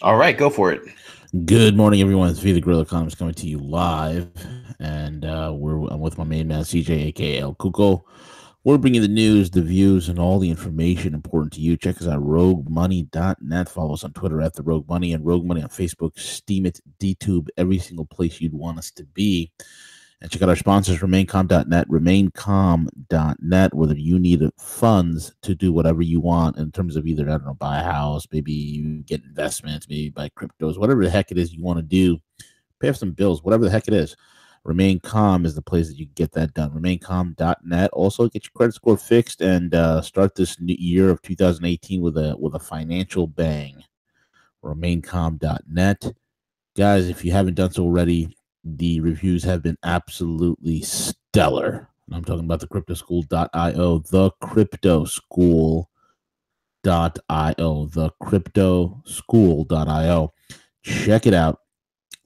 All right, go for it. Good morning, everyone. It's V the Grill Economist coming to you live, and I'm with my main man CJ, aka El Cuco. We're bringing the news, the views, and all the information important to you. Check us out, roguemoney.net. Follow us on Twitter at the Rogue Money and Rogue Money on Facebook. Steam it, DTube, every single place you'd want us to be. And check out our sponsors, remaincom.net, remaincom.net, whether you need funds to do whatever you want in terms of either, I don't know, buy a house, maybe you get investments, maybe buy cryptos, whatever the heck it is you want to do, pay off some bills, whatever the heck it is. Remain Calm is the place that you can get that done. Remaincom.net. Also, get your credit score fixed and start this new year of 2018 with a financial bang. Remaincom.net. Guys, if you haven't done so already, the reviews have been absolutely stellar. I'm talking about the cryptoschool.io, the cryptoschool.io, the cryptoschool.io. Check it out.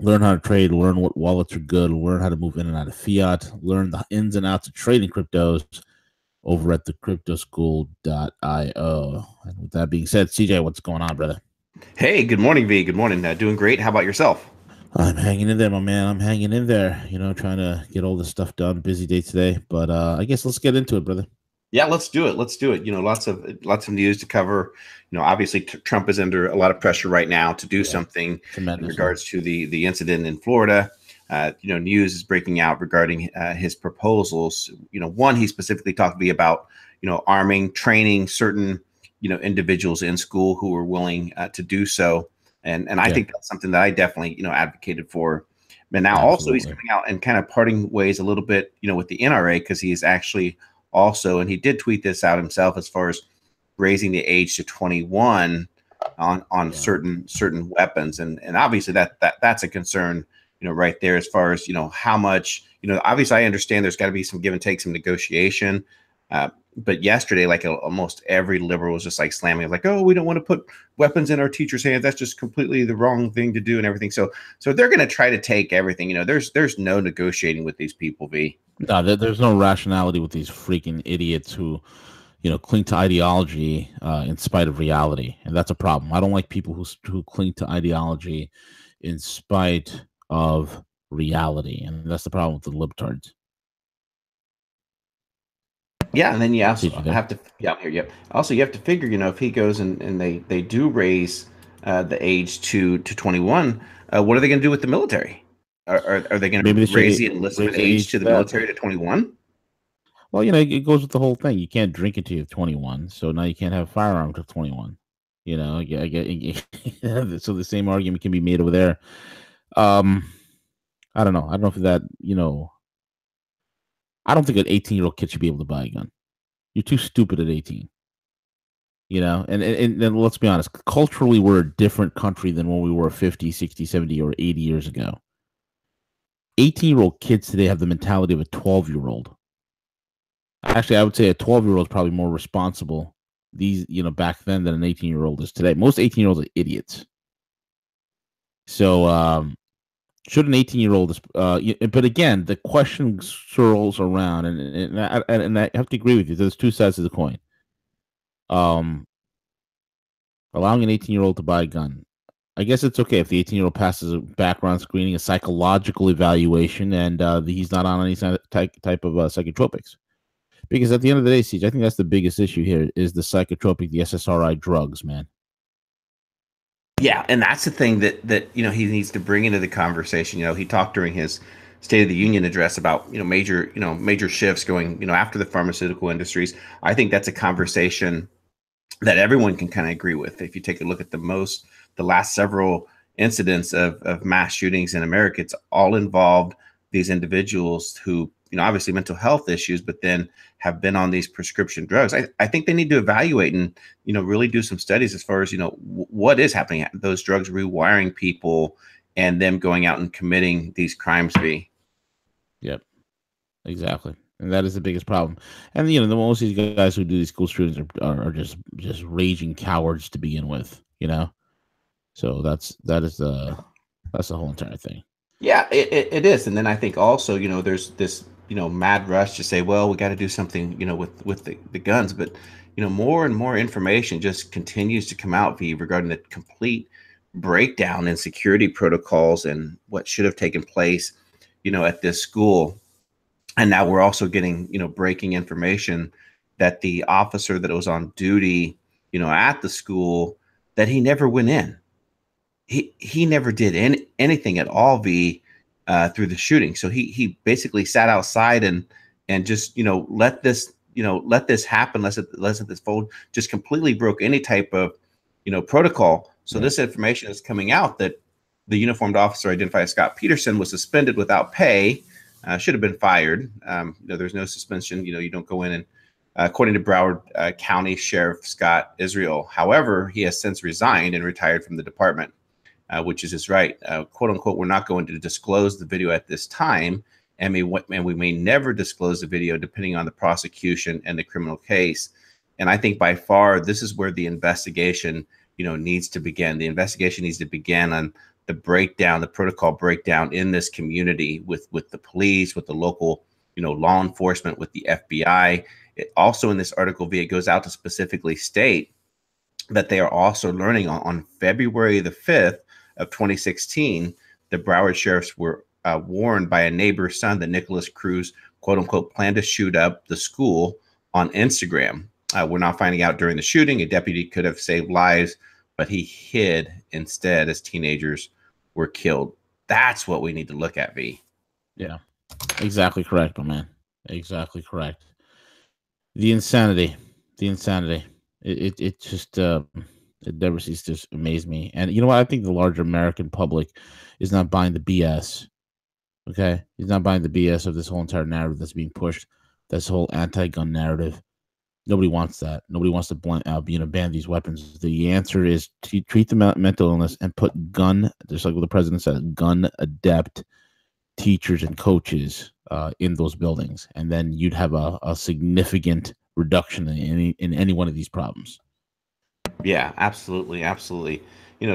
Learn how to trade, learn what wallets are good, learn how to move in and out of fiat, learn the ins and outs of trading cryptos over at the cryptoschool.io. And with that being said, CJ, what's going on, brother? Hey, good morning, V. Good morning. Doing great. How about yourself? I'm hanging in there, my man. I'm hanging in there, trying to get all this stuff done. Busy day today, but I guess let's get into it, brother. Yeah, let's do it. Let's do it. Lots of news to cover. Obviously Trump is under a lot of pressure right now to do Yeah, something in tremendous. regards to the incident in Florida. News is breaking out regarding his proposals. One, he specifically talked to me about arming, training certain individuals in school who are willing to do so, and I Yeah, think that's something that I definitely advocated for. But now also he's absolutely. coming out and kind of parting ways a little bit with the NRA, because he is actually also, and he did tweet this out himself, as far as raising the age to 21 on Yeah, certain weapons, and obviously that's a concern, right there, as far as how much, obviously I understand there's got to be some give and take, some negotiation. But yesterday, like almost every liberal was just like slamming, like, oh, we don't want to put weapons in our teachers' hands. That's just completely the wrong thing to do, and everything. So they're going to try to take everything. There's no negotiating with these people, V. no, there's no rationality with these freaking idiots who, cling to ideology in spite of reality, and that's a problem. I don't like people who cling to ideology in spite of reality, and that's the problem with the libtards. Yeah, and then you Teach also you there. have to, yeah, I'm here. Yep. Also, you have to figure, if he goes and they do raise the age to 21, what are they going to do with the military? Are they going to Maybe they raise should the raise enlistment the age age to to the that. military to 21? Well, it goes with the whole thing. You can't drink until you're 21, so now you can't have a firearm until 21. Yeah, I get. So the same argument can be made over there. Um, I don't know. I don't know if that. I don't think an 18-year-old kid should be able to buy a gun. You're too stupid at 18. And then let's be honest. Culturally, we're a different country than when we were 50, 60, 70, or 80 years ago. 18-year-old kids today have the mentality of a 12-year-old. Actually, I would say a 12-year-old is probably more responsible back then than an 18-year-old is today. Most 18-year-olds are idiots. So, should an 18-year-old, but again, the question swirls around, and I have to agree with you. There's two sides of the coin. Um, Allowing an 18-year-old to buy a gun. I guess it's okay if the 18-year-old passes a background screening, a psychological evaluation, and he's not on any type of psychotropics. Because at the end of the day, Siege, I think that's the biggest issue here is the psychotropic, the SSRI drugs, man. Yeah, and that's the thing that he needs to bring into the conversation. He talked during his State of the Union address about major shifts going after the pharmaceutical industries. I think that's a conversation that everyone can kind of agree with. If you take a look at the last several incidents of mass shootings in America, it's all involved these individuals who, obviously mental health issues, but then have been on these prescription drugs. I think they need to evaluate and, really do some studies as far as, what is happening. Those drugs rewiring people and them going out and committing these crimes be. Yep, exactly. And that is the biggest problem. And the most of these guys who do these school shootings are just raging cowards to begin with. So that's the whole entire thing. Yeah, it is. And then I think also, there's this, mad rush to say, well, we got to do something, with the guns. But, more and more information just continues to come out, V, regarding the complete breakdown in security protocols and what should have taken place, at this school. And now we're also getting, breaking information that the officer that was on duty, at the school, that he never went in. He never did anything at all, through the shooting. So he basically sat outside and just, let this happen. Let this fold. Just completely broke any type of, protocol. So this information is coming out that the uniformed officer identified as Scott Peterson was suspended without pay. Should have been fired. There's no suspension. You don't go in and, according to Broward County Sheriff Scott Israel. However, he has since resigned and retired from the department, which is his right. Quote unquote, we're not going to disclose the video at this time, and we may never disclose the video depending on the prosecution and the criminal case. And I think by far this is where the investigation, needs to begin. The investigation needs to begin on the breakdown, the protocol breakdown in this community with the police, with the local, law enforcement, with the FBI. It also, in this article, it goes out to specifically state that they are also learning on February the 5th of 2016, the Broward sheriffs were warned by a neighbor's son that Nicholas Cruz, quote unquote, planned to shoot up the school on Instagram. We're now finding out during the shooting, a deputy could have saved lives, but he hid instead as teenagers were killed. That's what we need to look at, V. Yeah, exactly correct, my man. Exactly correct. The insanity. It just it never ceases to amaze me. And you know what? I think the larger American public is not buying the BS. Okay, he's not buying the BS of this whole entire narrative that's being pushed. This whole anti-gun narrative. Nobody wants that. Nobody wants to ban these weapons. The answer is to treat the mental illness and put gun, just like what the president said, gun adept teachers and coaches in those buildings, and then you'd have a significant reduction in any one of these problems. Yeah, absolutely.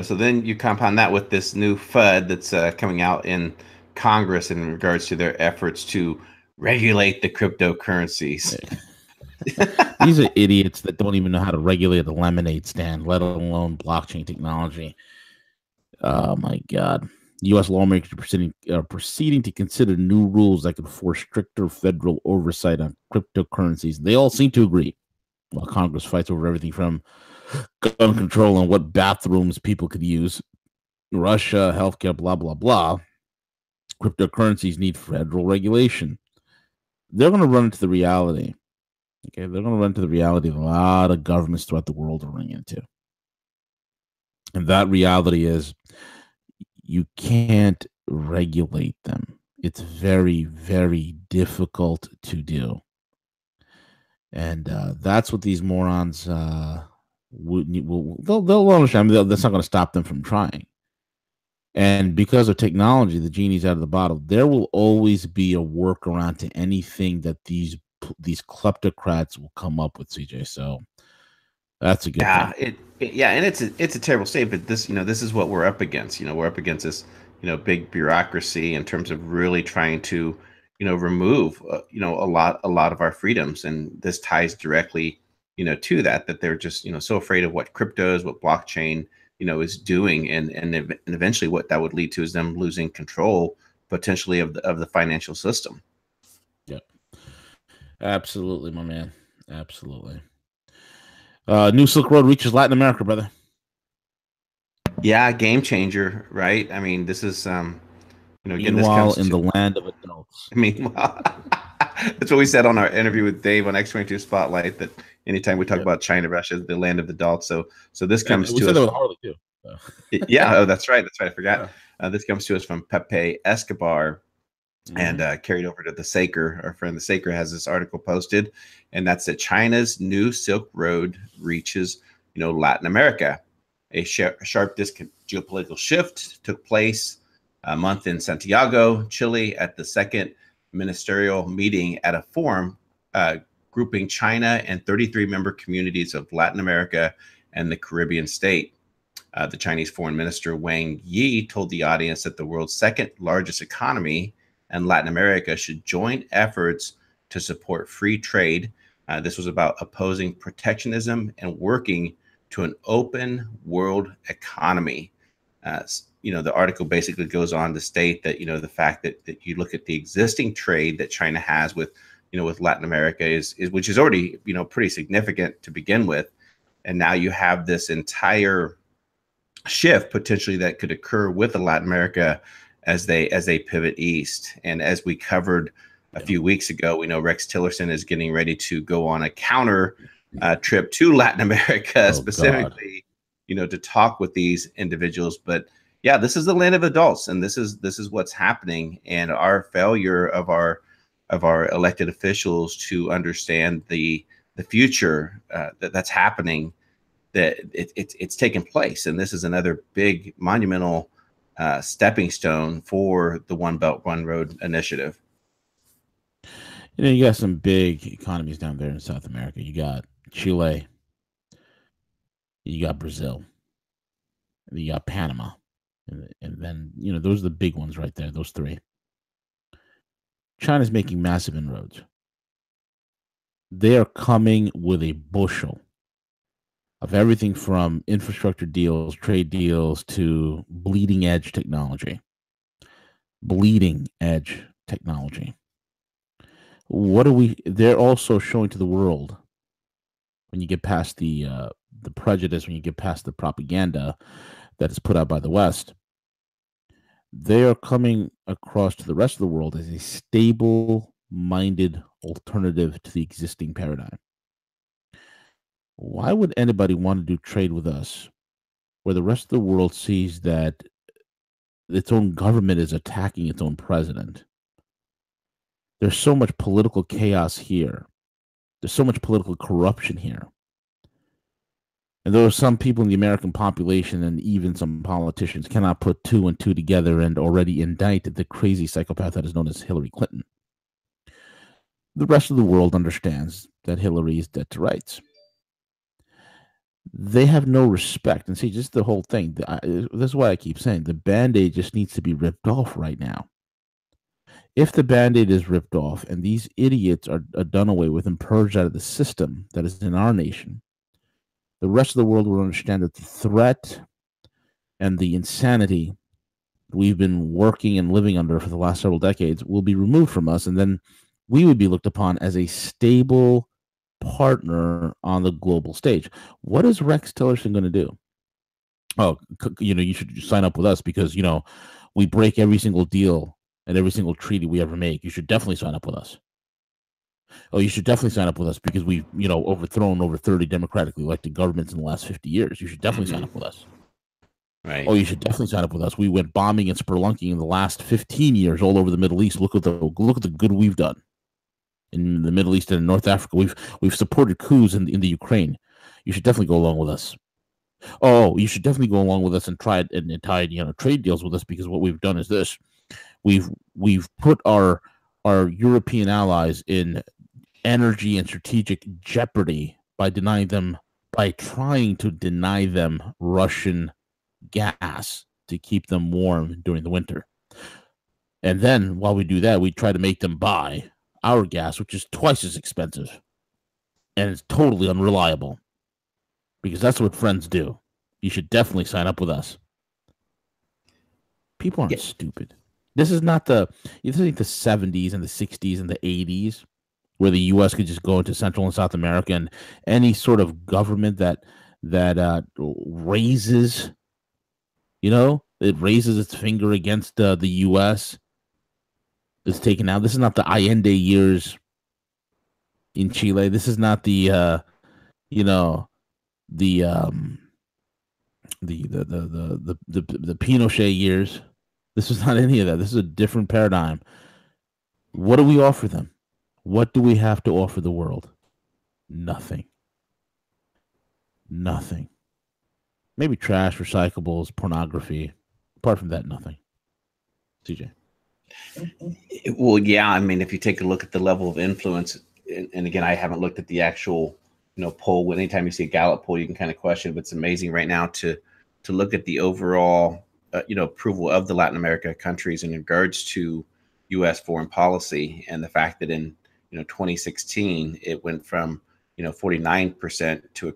So then you compound that with this new FUD that's coming out in Congress in regards to their efforts to regulate the cryptocurrencies. These are idiots that don't even know how to regulate a lemonade stand, let alone blockchain technology. Oh my God. U.S. lawmakers are proceeding to consider new rules that could force stricter federal oversight on cryptocurrencies. They all seem to agree, while Congress fights over everything from gun control and what bathrooms people could use, Russia, healthcare, blah, blah, blah. Cryptocurrencies need federal regulation. They're going to run into the reality. Okay, they're going to run into the reality that a lot of governments throughout the world are running into. And that reality is you can't regulate them. It's very, very difficult to do. And that's what these morons they'll understand. That's not going to stop them from trying. And because of technology, the genie's out of the bottle. There will always be a workaround to anything that these kleptocrats will come up with, CJ. So that's a good thing. And it's a terrible state, but this is what we're up against. We're up against this big bureaucracy in terms of really trying to remove a lot of our freedoms, and this ties directly to that they're just so afraid of what cryptos, what blockchain is doing, and eventually what that would lead to is them losing control potentially of the financial system. Yep, absolutely, my man, absolutely. New Silk Road reaches Latin America, brother. Yeah, game changer, right? I mean, this is meanwhile in the land of adults. Meanwhile, that's what we said on our interview with Dave on X22 Spotlight. That anytime we talk about China, Russia is the land of adults. So this comes to us. With Harley too. So. Yeah, oh, that's right. I forgot. Yeah. This comes to us from Pepe Escobar. And carried over to the Saker. Our friend the Saker has this article posted, and that's that China's new Silk Road reaches, Latin America. A sharp geopolitical shift took place a month in Santiago, Chile, at the second ministerial meeting at a forum grouping China and 33 member communities of Latin America and the Caribbean state. The Chinese foreign minister Wang Yi told the audience that the world's second largest economy and Latin America should join efforts to support free trade. This was about opposing protectionism and working to an open world economy. The article basically goes on to state that the fact that you look at the existing trade that China has with with Latin America is which is already pretty significant to begin with, and now you have this entire shift potentially that could occur with Latin America as they pivot east. And as we covered a few weeks ago, we know Rex Tillerson is getting ready to go on a counter trip to Latin America, specifically, to talk with these individuals. But yeah, this is the land of adults, and this is what's happening. And our failure of our elected officials to understand the future that's happening, that it's taken place, and this is another big monumental stepping stone for the One Belt One Road initiative. You got some big economies down there in South America. You got Chile, you got Brazil, you got Panama, and then those are the big ones right there. Those three. China's making massive inroads. They are coming with a bushel of everything from infrastructure deals, trade deals, to bleeding edge technology. Bleeding edge technology. They're also showing to the world, when you get past the prejudice, when you get past the propaganda that is put out by the West, they are coming across to the rest of the world as a stable-minded alternative to the existing paradigm. Why would anybody want to do trade with us where the rest of the world sees that its own government is attacking its own president? There's so much political chaos here. There's so much political corruption here. And there are some people in the American population, and even some politicians, cannot put two and two together and already indict the crazy psychopath that is known as Hillary Clinton. The rest of the world understands that Hillary is dead to rights. They have no respect. And see, just the whole thing. This is why I keep saying the Band-Aid just needs to be ripped off right now. If the Band-Aid is ripped off and these idiots are done away with and purged out of the system that is in our nation, the rest of the world will understand that the threat and the insanity we've been working and living under for the last several decades will be removed from us, and then we would be looked upon as a stable partner on the global stage. What is Rex Tillerson going to do? Oh, you should sign up with us because, we break every single deal and every single treaty we ever make. You should definitely sign up with us. Oh, you should definitely sign up with us because we've, overthrown over 30 democratically elected governments in the last 50 years. You should definitely sign up with us. Right. Oh, you should definitely sign up with us. We went bombing and spelunking in the last 15 years all over the Middle East. Look at the good we've done in the Middle East and in North Africa. We've supported coups in the Ukraine. You should definitely go along with us. Oh, you should definitely go along with us and try and tie trade deals with us, because what we've done is this: we've put our European allies in energy and strategic jeopardy by trying to deny them Russian gas to keep them warm during the winter. And then while we do that, we try to make them buy our gas, which is twice as expensive and it's totally unreliable, because that's what friends do. You should definitely sign up with us. People aren't stupid. This is not the 70s and the 60s and the 80s where the U.S. could just go into Central and South America, and any sort of government that raises, it raises its finger against the U.S. is taken out. This is not the Allende years in Chile. This is not the Pinochet years. This is not any of that. This is a different paradigm. What do we offer them? What do we have to offer the world? Nothing. Nothing. Maybe trash, recyclables, pornography. Apart from that, nothing. CJ. Well, yeah. I mean, if you take a look at the level of influence, and again, I haven't looked at the actual, poll. Anytime you see a Gallup poll, you can kind of question, but it's amazing right now to look at the overall, approval of the Latin America countries in regards to U.S. foreign policy, and the fact that in 2016 it went from 49% to a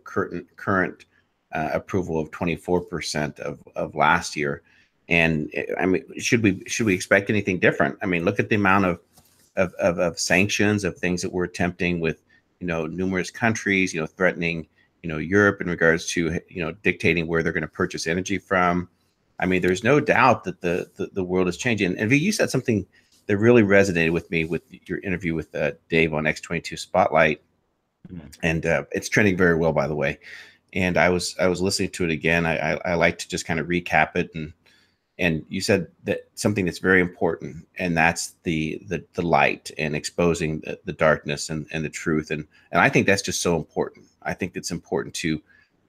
current approval of 24% of last year. And I mean, should we expect anything different? I mean, look at the amount of sanctions, of things that we're attempting with, numerous countries, threatening, Europe in regards to, dictating where they're going to purchase energy from. I mean, there's no doubt that the world is changing. And you said something that really resonated with me with your interview with Dave on X22 Spotlight, and it's trending very well, by the way. And I was listening to it again. I like to just kind of recap it, and you said that something that's very important, and that's the light and exposing the darkness and the truth, and I think that's just so important. I think it's important to,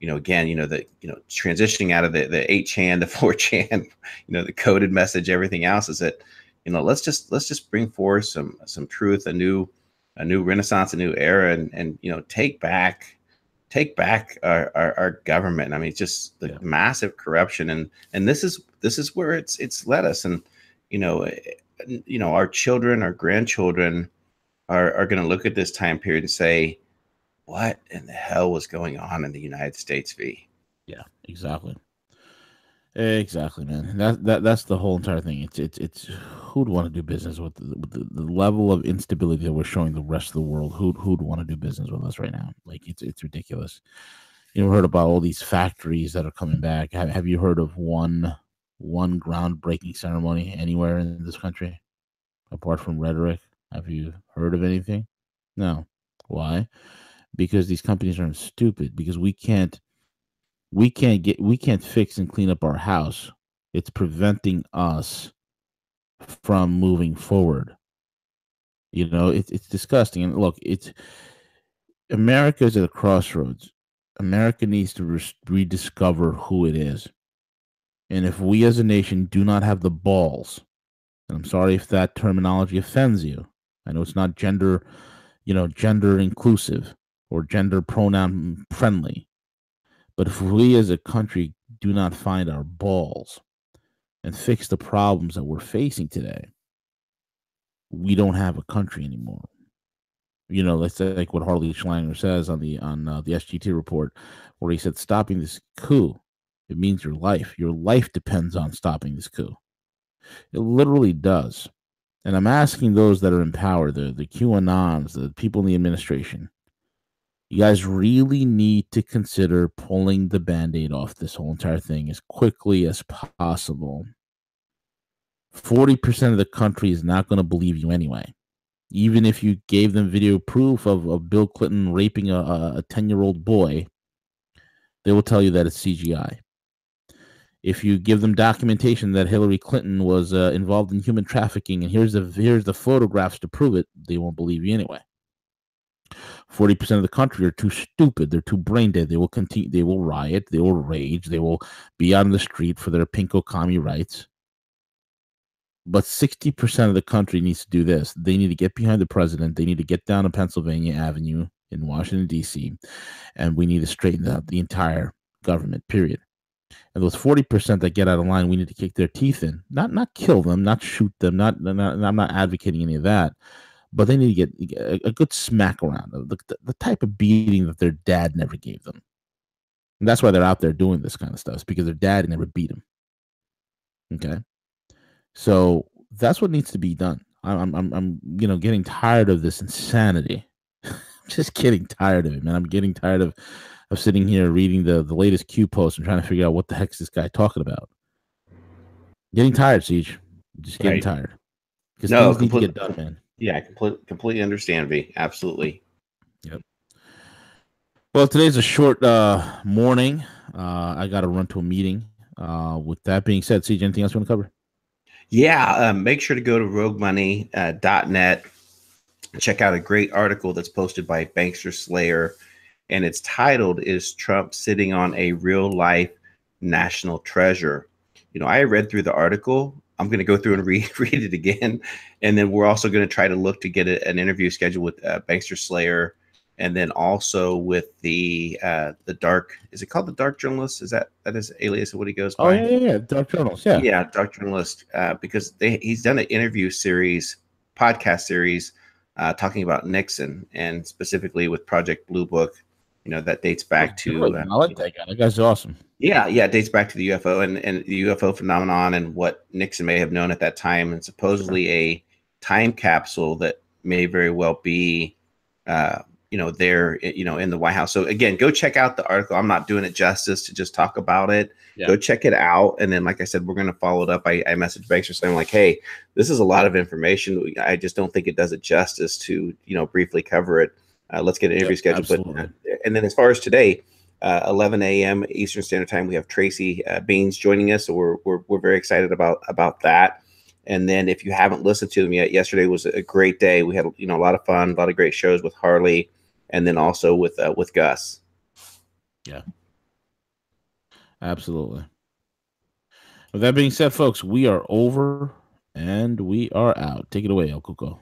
again, transitioning out of the 8chan, the 4chan, the coded message, everything else, is that, let's just bring forth some truth, a new renaissance, a new era, and take back our government. I mean, it's just the massive corruption, and this is where it's led us. And our children, our grandchildren are going to look at this time period and say, what in the hell was going on in the United States v? Yeah, exactly, man. That's the whole entire thing. It's who'd want to do business with the level of instability that we're showing the rest of the world? Who'd want to do business with us right now? Like, it's ridiculous. Heard about all these factories that are coming back. Have you heard of one groundbreaking ceremony anywhere in this country apart from rhetoric? Have you heard of anything? No. Why? Because these companies are stupid. Because we can't fix and clean up our house. It's preventing us from moving forward. It's disgusting. And look, America's at a crossroads. America needs to rediscover who it is. And if we as a nation do not have the balls, and I'm sorry if that terminology offends you, I know it's not gender inclusive or gender pronoun friendly, but if we as a country do not find our balls and fix the problems that we're facing today, we don't have a country anymore. Let's say, like what Harley Schlanger says on the SGT report, where he said, stopping this coup, it means your life. Your life depends on stopping this coup. It literally does. And I'm asking those that are in power, the QAnons, the people in the administration, you guys really need to consider pulling the Band-Aid off this whole entire thing as quickly as possible. 40% of the country is not going to believe you anyway. Even if you gave them video proof of Bill Clinton raping a 10-year-old boy, they will tell you that it's CGI. If you give them documentation that Hillary Clinton was involved in human trafficking and here's the photographs to prove it, they won't believe you anyway. 40% of the country are too stupid. They're too brain dead. They will continue. They will riot. They will rage. They will be out on the street for their pinko commie rights. But 60% of the country needs to do this. They need to get behind the president. They need to get down to Pennsylvania Avenue in Washington, D.C., and we need to straighten out the entire government, period. And those 40% that get out of line, we need to kick their teeth in. Not kill them, not shoot them, I'm not advocating any of that. But they need to get a good smack around, the type of beating that their dad never gave them. And that's why they're out there doing this kind of stuff. It's because their dad never beat them. Okay? So that's what needs to be done. I'm getting tired of this insanity. Just getting tired of it, man. I'm getting tired of sitting here reading the latest Q post and trying to figure out what the heck is this guy talking about. Getting tired, Siege. Just getting tired. Because things need to get done, man. Yeah, I completely understand, V. Absolutely. Yep. Well, today's a short morning. I got to run to a meeting. With that being said, Siege, anything else you want to cover? Yeah, make sure to go to roguemoney.net. Check out a great article that's posted by Bankster Slayer, and it's titled, "Is Trump Sitting on a Real Life National Treasure?" I read through the article. I'm going to go through and read it again. And then we're also going to try to look to get an interview scheduled with Bankster Slayer, and then also with the dark, is it called the Dark Journalist? Is that his alias of what he goes by? Oh, yeah. Dark Journalist, yeah. Yeah, Dark Journalist, because he's done an interview series, podcast series, talking about Nixon, and specifically with Project Blue Book. that dates back to I like that guy. That guy's awesome. yeah, it dates back to the UFO and the UFO phenomenon and what Nixon may have known at that time, and supposedly a time capsule that may very well be, uh, there, in the White House. So again, go check out the article. I'm not doing it justice to just talk about it. Yeah. Go check it out, and then, like I said, we're going to follow it up. I messaged Baxter saying like, hey, this is a lot of information. I just don't think it does it justice to briefly cover it. Let's get an interview scheduled. But and then as far as today. 11 a.m. Eastern Standard Time. We have Tracy Baines joining us, so we're very excited about that. And then, if you haven't listened to them yet, yesterday was a great day. We had a lot of fun, a lot of great shows with Harley, and then also with Gus. Yeah, absolutely. With that being said, folks, we are over and we are out. Take it away, El Cuco.